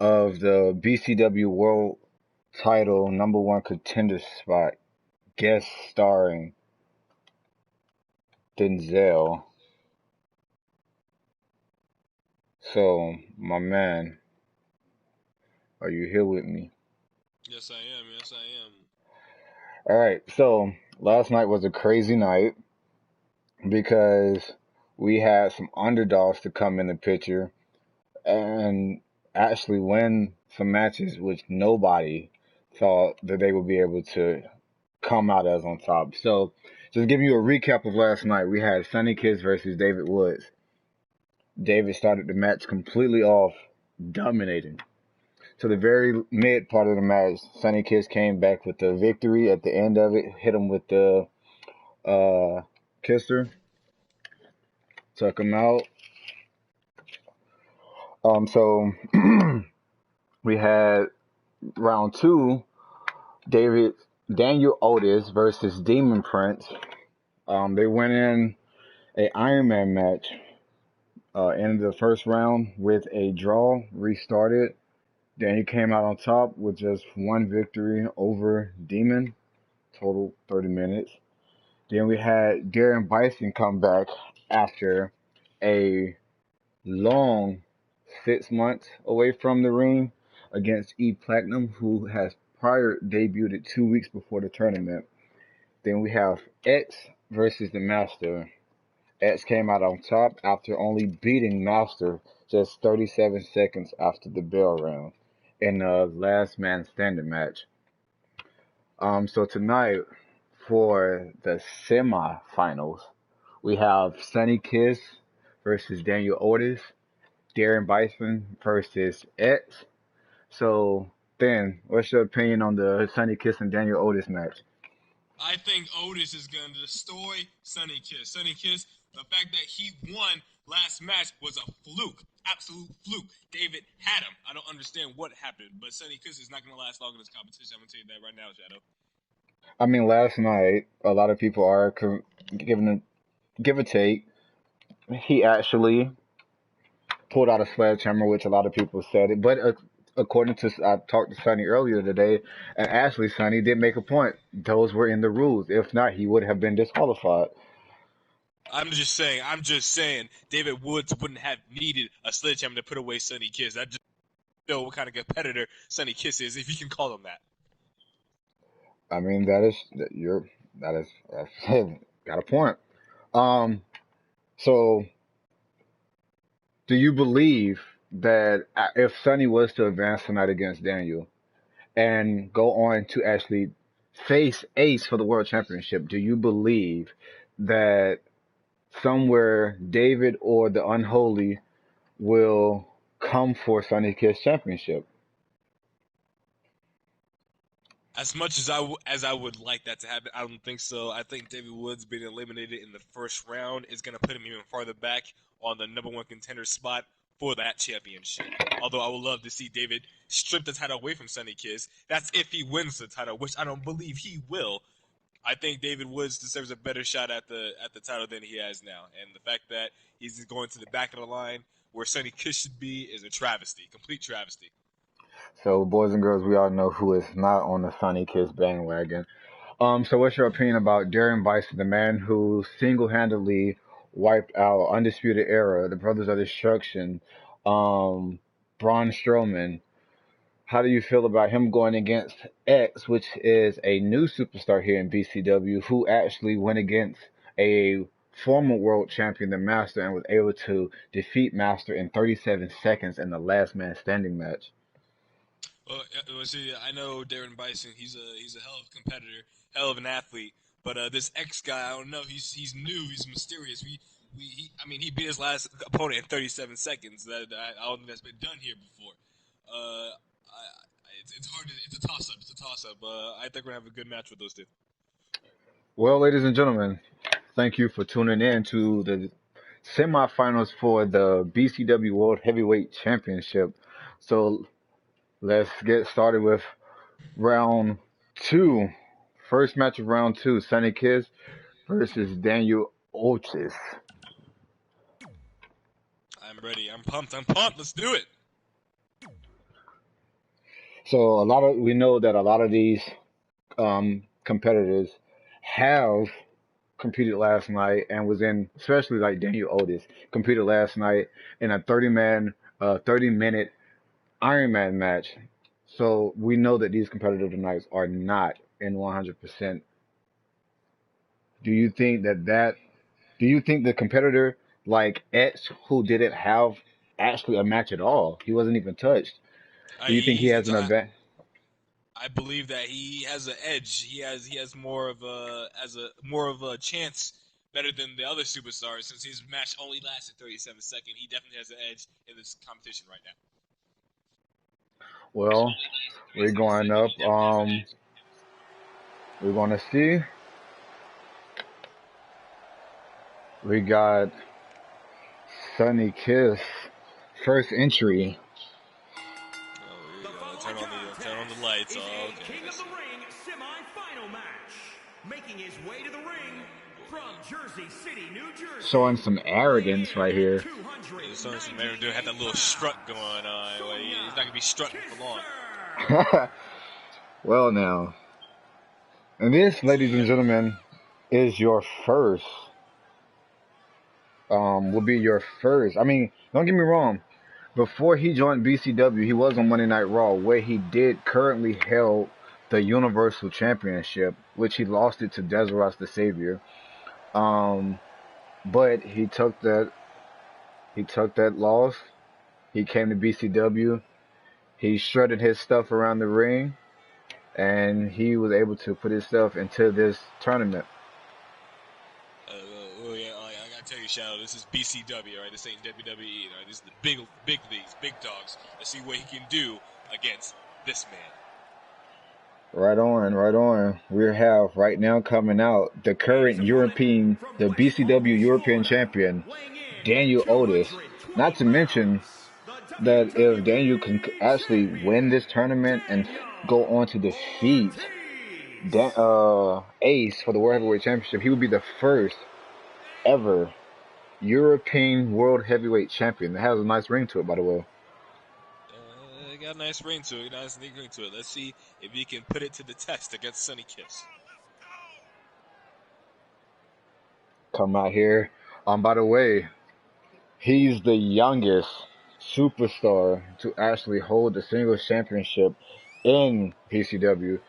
of the BCW World Title #1 contender spot, guest starring Denzel. So, my man, are you here with me? Yes, I am. Yes, I am. All right. So, last night was a crazy night because we had some underdogs to come in the picture and actually win some matches which nobody thought that they would be able to come out as on top. So, just giving you a recap of last night, we had Sunny Kiss versus David Woods. David started the match completely off, dominating. To the very mid part of the match, Sunny Kiss came back with the victory at the end of it, hit him with the kisser, took him out. So we had round two, David Daniel Otis versus Demon Prince. They went in a Iron Man match. Ended the first round with a draw, restarted. Daniel came out on top with just one victory over Demon, total 30 minutes. Then we had Darren Bison come back after a long 6 months away from the ring against E Platinum, who has prior debuted 2 weeks before the tournament. Then we have X versus the Master. X came out on top after only beating Master just 37 seconds after the bell rang in the last man standing match. So tonight for the semifinals, we have Sunny Kiss versus Daniel Otis, Darren Bison versus X. So, then, what's your opinion on the Sunny Kiss and Daniel Otis match? I think Otis is going to destroy Sunny Kiss. Sunny Kiss, the fact that he won last match was a fluke. Absolute fluke. David had him. I don't understand what happened, but Sunny Kiss is not going to last long in this competition. I'm going to tell you that right now, Shadow. I mean, last night, a lot of people are giving a give or take. He actually pulled out a sledgehammer, which a lot of people said it. But according to, I talked to Sonny earlier today, and actually, Sonny did make a point. Those were in the rules. If not, he would have been disqualified. I'm just saying. David Woods wouldn't have needed a sledgehammer to put away Sunny Kiss. That just shows what kind of competitor Sunny Kiss is, if you can call him that. I mean, that is that's got a point. Um, so do you believe that if Sonny was to advance tonight against Daniel and go on to actually face Ace for the World Championship, do you believe that somewhere David or the Unholy will come for Sonny Kiss Championship? As much as I would like that to happen, I don't think so. I think David Woods being eliminated in the first round is going to put him even farther back on the #1 contender spot for that championship. Although I would love to see David strip the title away from Sonny Kiss. That's if he wins the title, which I don't believe he will. I think David Woods deserves a better shot at the title than he has now. And the fact that he's going to the back of the line where Sonny Kiss should be is a travesty, complete travesty. So, boys and girls, we all know who is not on the Sonny Kiss bandwagon. So what's your opinion about Darren Bison, the man who single-handedly wiped out Undisputed Era, the Brothers of Destruction, Braun Strowman? How do you feel about him going against X, which is a new superstar here in BCW, who actually went against a former world champion, the Master, and was able to defeat Master in 37 seconds in the last man standing match? Well, see, I know Darren Bison. He's a hell of a competitor, hell of an athlete. But this X guy, I don't know. He's new. He's mysterious. I mean, he beat his last opponent in 37 seconds. I don't think that's been done here before. It's hard. It's a toss up. It's a toss up. I think we're gonna have a good match with those two. Well, ladies and gentlemen, thank you for tuning in to the semifinals for the BCW World Heavyweight Championship. So let's get started with round two. First match of round two, Sunny Kiss versus Daniel Otis. I'm ready. I'm pumped. I'm pumped. Let's do it. So we know that a lot of these competitors have competed last night and was in, especially like Daniel Otis, competed last night in a 30-minute Ironman match. So we know that these competitive tonights are not in 100%. Do you think the competitor like X who didn't have actually a match at all? He wasn't even touched. Do you think he has an event? I believe that he has an edge. He has more of a chance better than the other superstars since his match only lasted 37 seconds. He definitely has an edge in this competition right now. Well, we're going up. We're going to see. We got Sunny Kiss, first entry. Oh, here we go. Turn on the lights. Oh, okay. King of the Ring semi-final match. Making his way to the ring from Jersey City, New Jersey. Showing some arrogance right here. Showing some arrogance. Had that little strut going on. Well, he's not going to be strutting for long. Well, now. And this, ladies and gentlemen, is your first. Will be your first. I mean, don't get me wrong. Before he joined BCW, he was on Monday Night Raw, where he did currently held the Universal Championship, which he lost it to Desiree the Savior. But he took that loss. He came to BCW. He shredded his stuff around the ring, and he was able to put himself into this tournament. I gotta tell you, Shadow, this is BCW, right? This ain't WWE, right? This is the big leagues, big dogs. Let's see what he can do against this man. Right on. We have right now coming out the current the BCW European champion, Daniel Otis. Not to mention that if Daniel can actually win this tournament and go on to defeat Ace for the World Heavyweight Championship, he would be the first ever European World Heavyweight Champion. It has a nice ring to it, by the way. It got a nice ring to it. Let's see if he can put it to the test against Sunny Kiss. Come out here. By the way, he's the youngest superstar to actually hold the singles championship in PCW.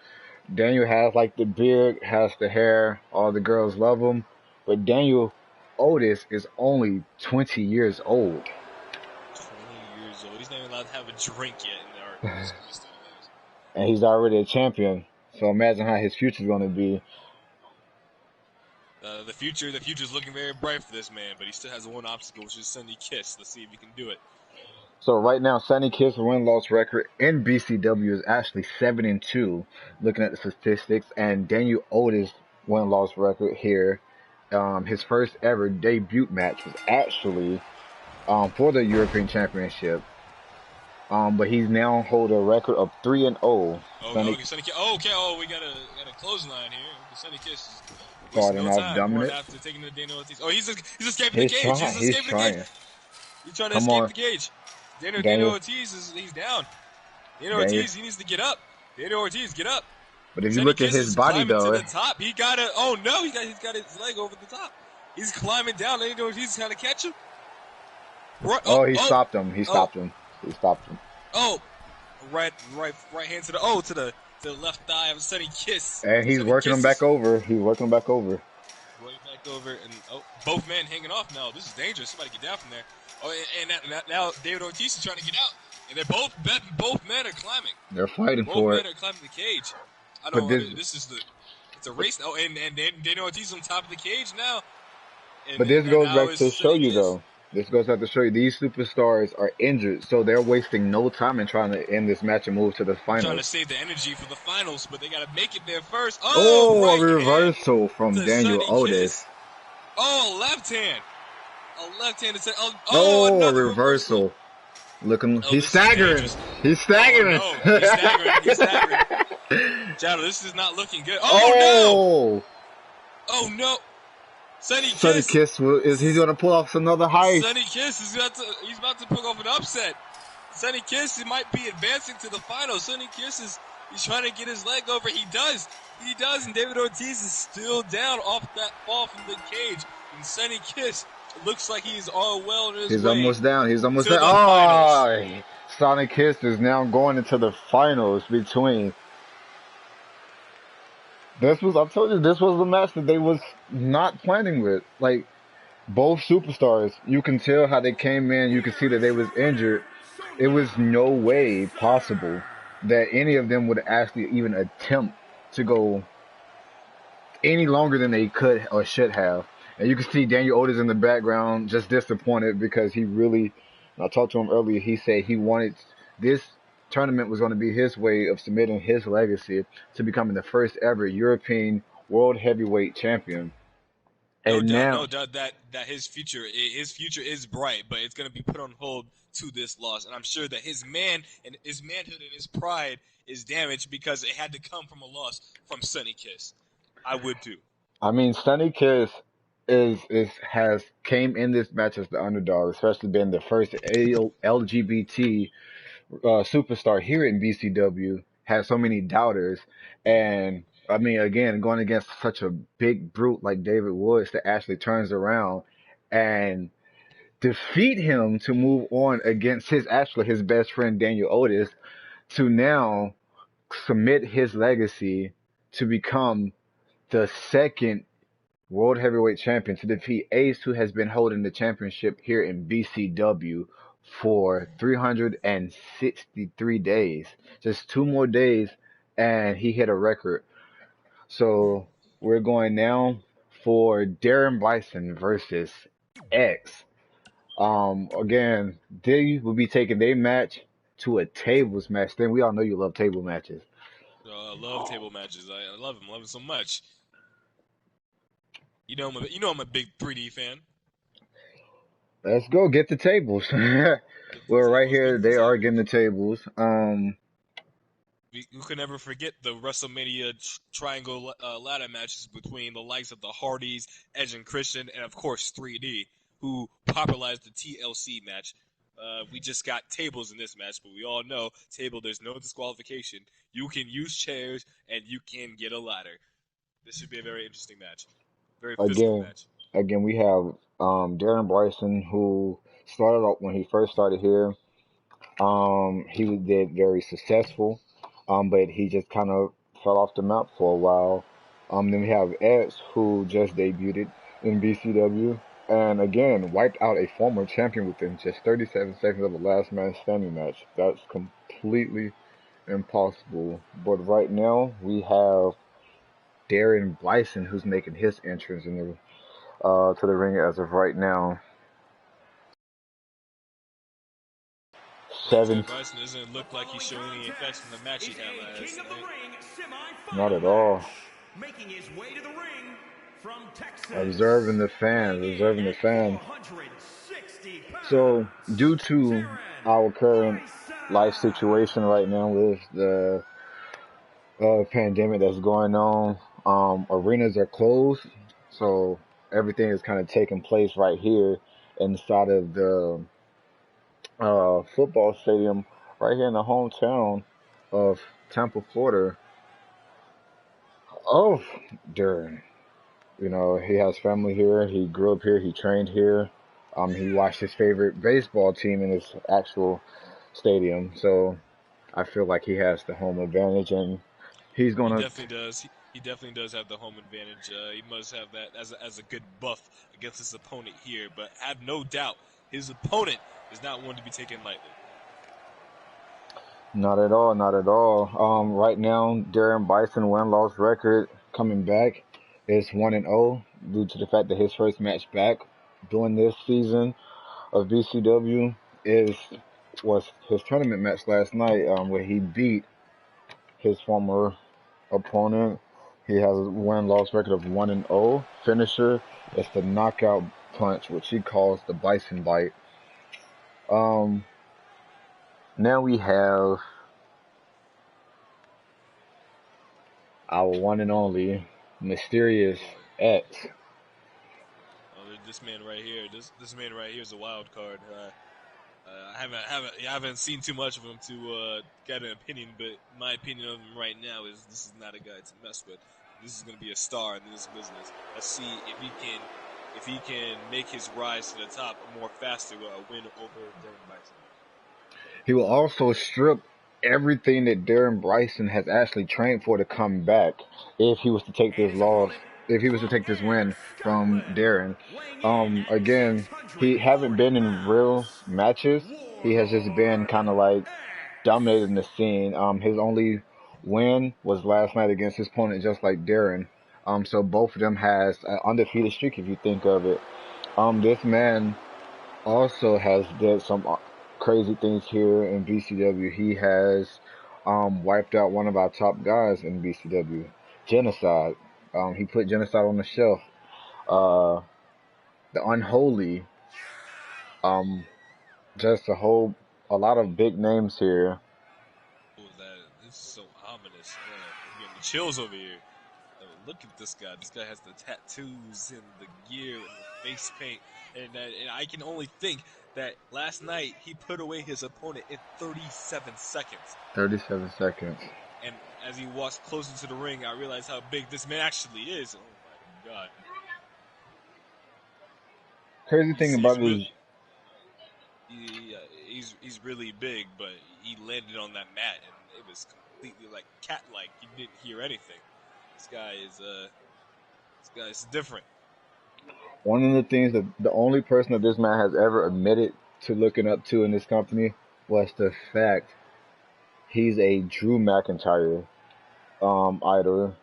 Daniel has like the beard, has the hair, all the girls love him, but Daniel Otis is only 20 years old. 20 years old. He's not even allowed to have a drink yet in our and he's already a champion. So imagine how his future is going to be. The future's looking very bright for this man, but he still has one obstacle, which is Sunny Kiss. Let's see if he can do it. So right now, Sunny Kiss' win-loss record in BCW is actually 7-2, looking at the statistics, and Daniel Otis' win-loss record here, his first ever debut match was actually for the European Championship. But he's now hold a record of 3-0. Okay, Sunny Kiss. Okay, we got a clothesline here. Sunny Kiss is starting off dominant. After taking the Daniel Ortiz. Oh, he's escaping the cage. He's trying to escape the cage. Daniel Ortiz he's down. Daniel Ortiz, he needs to get up. Daniel Ortiz, get up. But if you look at his body, though, to the top, he's got his leg over the top. He's climbing down. Daniel Ortiz is trying to catch him. He stopped him. He stopped him. Oh, right hand to the left thigh of Sunny Kiss. And he's working him back over. Working back over, and both men hanging off now. This is dangerous. Somebody get down from there. Oh, and now David Ortiz is trying to get out, and they're both men are climbing. They're fighting for it. Both men are climbing the cage. I don't know. It's a race. Oh, and Daniel Ortiz on top of the cage now. But this goes back to show you, though. This goes back to show you these superstars are injured, so they're wasting no time in trying to end this match and move to the finals. Trying to save the energy for the finals, but they got to make it there first. A reversal from Daniel Otis. Oh, left hand. A left hand. A reversal. He's staggering. He's staggering. Oh, no. He's staggering. Shadow, this is not looking good. Oh, no. Oh, no. Sunny Kiss he's going to pull off another heist. Sunny Kiss he's about to pull off an upset. Sonny Kiss, he might be advancing to the final. Sonny Kiss he's trying to get his leg over. He does, and David Ortiz is still down off that fall from the cage. And Sonny Kiss looks like he's all well on his He's way almost down. He's almost to down. the finals. Oh, Sonic Kiss is now going into the finals between. I told you, this was the match that they was not planning with. Like, both superstars, you can tell how they came in. You can see that they was injured. It was no way possible that any of them would actually even attempt to go any longer than they could or should have. And you can see Daniel Otis in the background just disappointed because he really, I talked to him earlier, he said he wanted this tournament was going to be his way of submitting his legacy to becoming the first ever European World Heavyweight Champion. And No now, doubt that his future is bright, but it's going to be put on hold to this loss. And I'm sure that his manhood and his pride is damaged because it had to come from a loss from Sonny Kiss. I would too. I mean, Sonny Kiss has came in this match as the underdog, especially being the first LGBT superstar here in BCW. Has so many doubters, and I mean, again, going against such a big brute like David Woods that actually turns around and defeat him to move on against his best friend Daniel Otis to now submit his legacy to become the second World Heavyweight Champion to defeat Ace, who has been holding the championship here in BCW for 363 days. Just 2 more days, and he hit a record. So we're going now for Darren Bison versus X. Again, they will be taking their match to a tables match. Then we all know you love table matches. I love table matches. I love them. Love them so much. You know I'm a big 3D fan. Let's go get the tables. Well, right here they are getting the tables. We can never forget the WrestleMania triangle ladder matches between the likes of the Hardys, Edge and Christian, and of course 3D, who popularized the TLC match. We just got tables in this match, but we all know there's no disqualification. You can use chairs and you can get a ladder. This should be a very interesting match. Very physical Again, match. again, we have Darren Bryson, who started off when he first started here. He did very successful, but he just kind of fell off the map for a while. Then we have Edge, who just debuted in BCW, and again wiped out a former champion within just 37 seconds of the last man standing match. That's completely impossible. But right now we have Darren Bryson, who's making his entrance in the to the ring as of right now. Seven. Bryson doesn't look like he's showing any effects from the match he had last night. Not at all. Making his way to the ring from Texas. Observing the fans. So, due to our current life situation right now with the pandemic that's going on, arenas are closed. So everything is kind of taking place right here inside of the football stadium right here in the hometown of Tampa, Florida. Of Darren. You know, he has family here. He grew up here. He trained here. He watched his favorite baseball team in his actual stadium. So I feel like he has the home advantage, and he's gonna. He definitely does. He definitely does have the home advantage. He must have that as a good buff against his opponent here. But have no doubt, his opponent is not one to be taken lightly. Not at all. Not at all. Right now, Darren Bison win-loss record coming back is 1-0 due to the fact that his first match back during this season of BCW was his tournament match last night, where he beat his former opponent. He has a win-loss record of 1-0. Finisher is the knockout punch, which he calls the Bison Bite. Now we have our one and only Mysterious X. This man right here, this man right here is a wild card. I haven't seen too much of him to get an opinion, but my opinion of him right now is this is not a guy to mess with. This is going to be a star in this business. Let's see if he can make his rise to the top more faster with a win over Darren Bison. He will also strip everything that Darren Bryson has actually trained for to come back if he was to take this loss, if he was to take this win from Darren. Again, he haven't been in real matches. He has just been kind of like dominating the scene. His only win was last night against his opponent, just like Darren. So both of them has an undefeated streak if you think of it. This man also has did some crazy things here in BCW. He has wiped out one of our top guys in BCW, Genocide. He put Genocide on the shelf. The Unholy. Just a lot of big names here. This is so ominous. I'm getting the chills over here. Look at this guy. This guy has the tattoos and the gear and the face paint. And I can only think that last night he put away his opponent in 37 seconds. 37 seconds. And as he walks closer to the ring, I realized how big this man actually is. Oh, my God. Crazy thing about this... He's really big, but he landed on that mat, and it was completely like cat-like. You didn't hear anything. This guy is different. One of the things that the only person that this man has ever admitted to looking up to in this company was the fact he's a Drew McIntyre idol.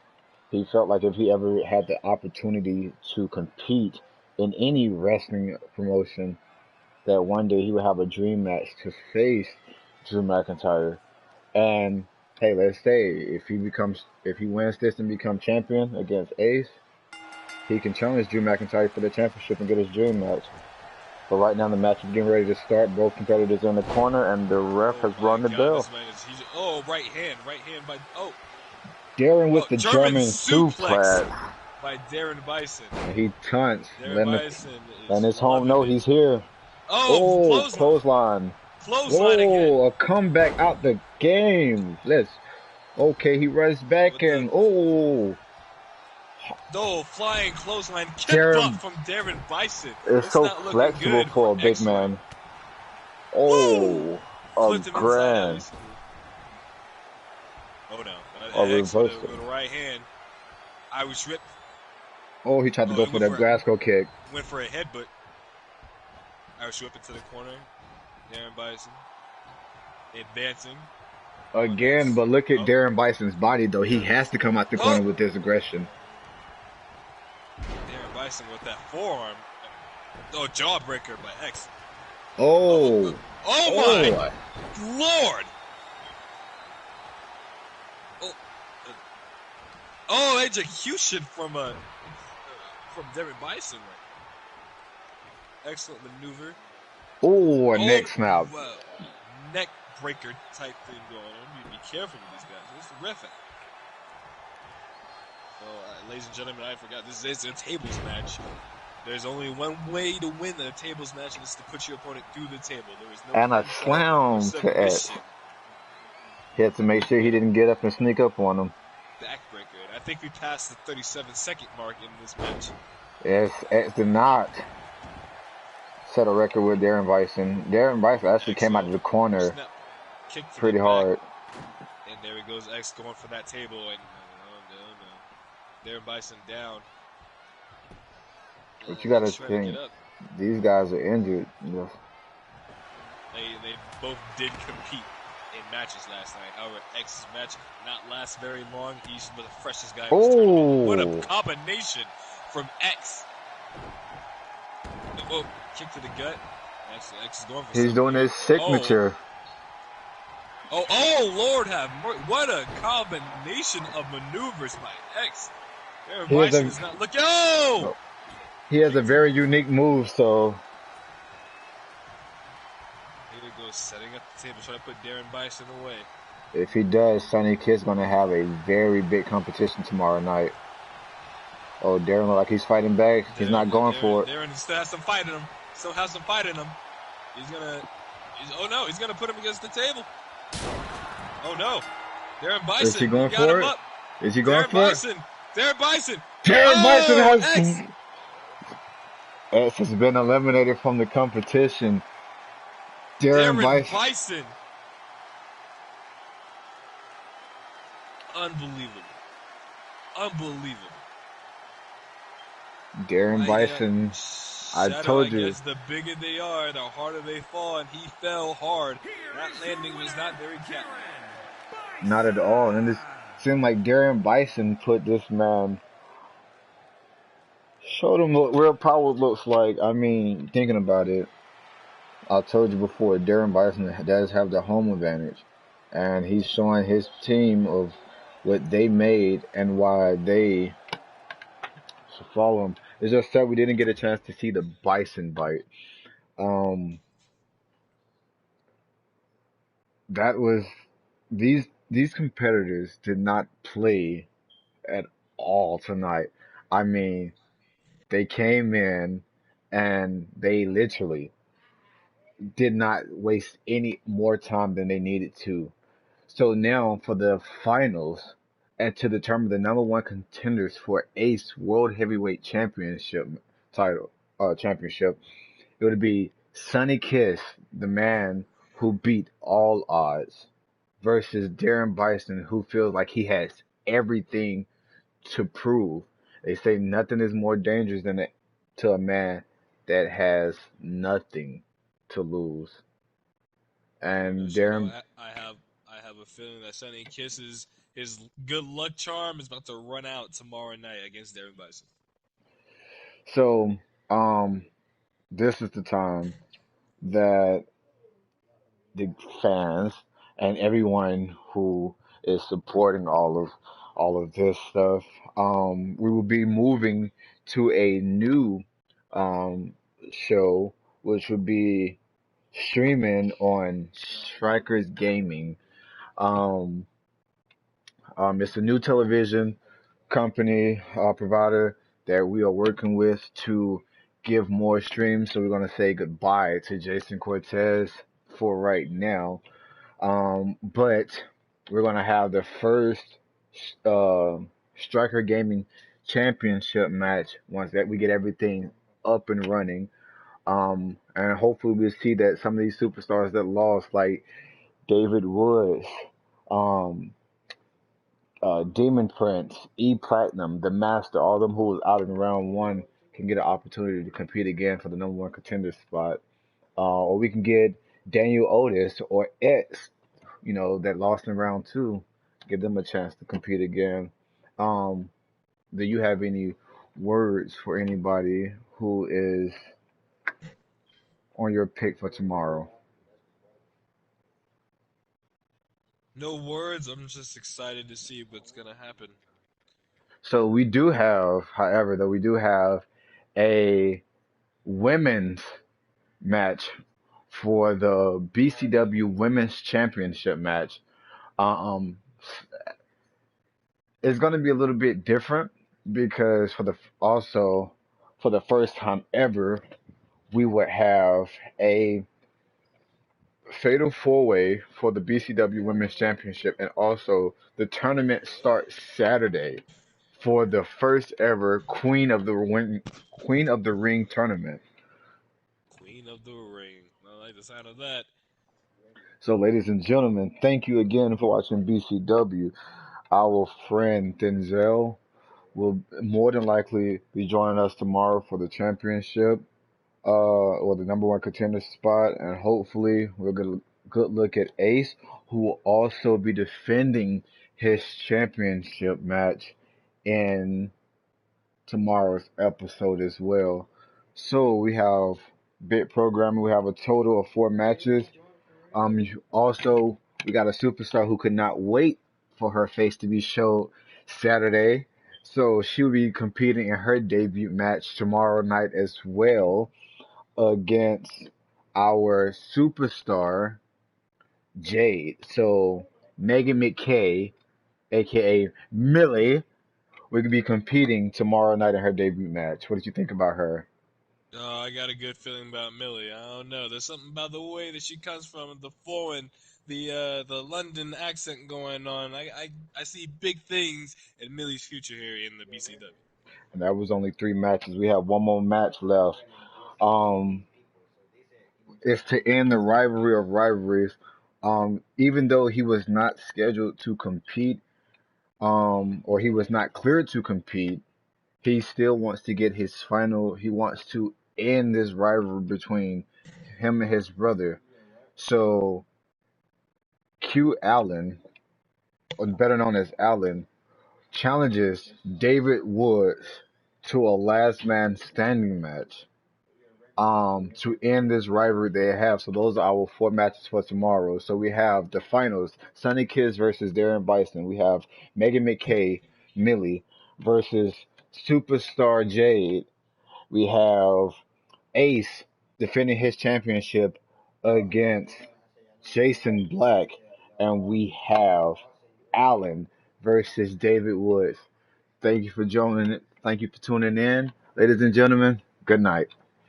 He felt like if he ever had the opportunity to compete in any wrestling promotion, that one day he would have a dream match to face Drew McIntyre. And hey, let's say if he wins this and becomes champion against Ace, he can challenge Drew McIntyre for the championship and get his dream match. But right now the match is getting ready to start. Both competitors in the corner, and the ref has run the bell. Right hand by Darren with the German suplex by Darren Bison. He taunts. Letting his home know he's here. Clothesline. Again. A comeback out the game. He runs back and flying clothesline kick off from Darren Bison. It's so flexible for a big man. A grand. Oh no. X with a right hand. Irish whip. He tried to go for that Glasgow kick. Went for a headbutt. Irish whip into the corner. Darren Bison advancing. Again, but look at Darren Bison's body, though. He has to come out the corner with this aggression. Darren Bison with that forearm. Jawbreaker by X. My Lord! Execution from Darren Bison. Right. Excellent maneuver. A neck snap. Neck breaker type thing going on. You need to be careful with these guys. Where's the ref at? Ladies and gentlemen, I forgot. This is a tables match. There's only one way to win a tables match, and it's to put your opponent through the table. There is no and a slam to X. He had to make sure he didn't get up and sneak up on him. Backbreaker. And I think we passed the 37-second mark in this match. Yes, X did not set a record with Darren Bison. Darren Bison actually came out of the corner pretty hard. And there he goes, X going for that table, and no. Darren Bison down. But you gotta think, these guys are injured. They both did compete in matches last night. However, X's match not last very long. He's the freshest guy in this tournament. What a combination from X. Kick to the gut. X is going for He's doing his signature. Lord have mercy. What a combination of maneuvers by X. Darren Bison is not looking. He has a very unique move, so. Here he goes, setting up the table, trying to put Darren Bison away. If he does, Sonny Kid's going to have a very big competition tomorrow night. Darren look like he's fighting back. He's not going for it. Darren still has some fight in him. He's gonna. Oh no, he's gonna put him against the table. Oh no, Darren Bison. Is he going got for him it? up. Is he going Darren for Bison. it? Darren Bison. Darren Bison X. has been eliminated from the competition. Darren Bison. Unbelievable. Darren Bison. I told you. The bigger they are, the harder they fall, and he fell hard. That landing was not very cat. Not at all. And it seemed like Darren Bison put this man, showed him what real power looks like. I mean, thinking about it, I told you before, Darren Bison does have the home advantage. And he's showing his team of what they made and why they should follow him. It's just that we didn't get a chance to see the Bison bite. That was these competitors did not play at all tonight. I mean, they came in and they literally did not waste any more time than they needed to. So now for the finals and to determine the number one contenders for Ace World Heavyweight Championship championship, it would be Sonny Kiss, the man who beat all odds, versus Darren Bison, who feels like he has everything to prove. They say nothing is more dangerous than to a man that has nothing to lose. And Darren, I have a feeling that Sonny Kiss's his good luck charm is about to run out tomorrow night against Darren Bison. so this is the time that the fans and everyone who is supporting all of this stuff, we will be moving to a new show, which will be streaming on Strikers Gaming. Um, it's a new television company provider that we are working with to give more streams. So we're going to say goodbye to Jason Cortez for right now. But we're going to have the first uh, Striker Gaming Championship match once that we get everything up and running. And hopefully we'll see that some of these superstars that lost, like David Woods, um, Demon Prince, E Platinum, The Master, all of them who was out in round one can get an opportunity to compete again for the number one contender spot. Or we can get Daniel Otis or X, that lost in round two, give them a chance to compete again. Um, do you have any words for anybody who is on your pick for tomorrow? No words. I'm just excited to see what's gonna happen. So we do have, however, though we do have a women's match for the BCW Women's Championship match. Um, it's going to be a little bit different because for the first time ever, we would have a fatal four-way for the BCW Women's Championship, and also the tournament starts Saturday for the first ever Queen of the Ring tournament. Queen of the Ring. I like the sound of that. So, ladies and gentlemen, thank you again for watching BCW. Our friend Denzel will more than likely be joining us tomorrow for the championship, or the number one contender spot, and hopefully we'll get a good look at Ace, who will also be defending his championship match in tomorrow's episode as well. So we have bit programming. We have a total of 4 matches. Also, we got a superstar who could not wait for her face to be showed Saturday. So she'll be competing in her debut match tomorrow night as well against our superstar Jade. So Megan McKay, aka Millie, will be competing tomorrow night in her debut match. What did you think about her? Oh, I got a good feeling about Millie. I don't know. There's something about the way that she comes from, the foreign, the London accent going on. I see big things in Millie's future here in the BCW. And that was only 3 matches. We have one more match left. Um, it's to end the rivalry of rivalries. Even though he was not scheduled to compete, or he was not cleared to compete, he still wants to get his final. He wants to end this rivalry between him and his brother. So Q Allen, or better known as Allen, challenges David Woods to a last man standing match. To end this rivalry they have. So those are our 4 matches for tomorrow. So we have the finals: Sunny Kids versus Darren Bison. We have Megan McKay, Millie versus Superstar Jade. We have Ace defending his championship against Jason Black, and we have Allen versus David Woods. Thank you for joining. Thank you for tuning in, ladies and gentlemen. Good night.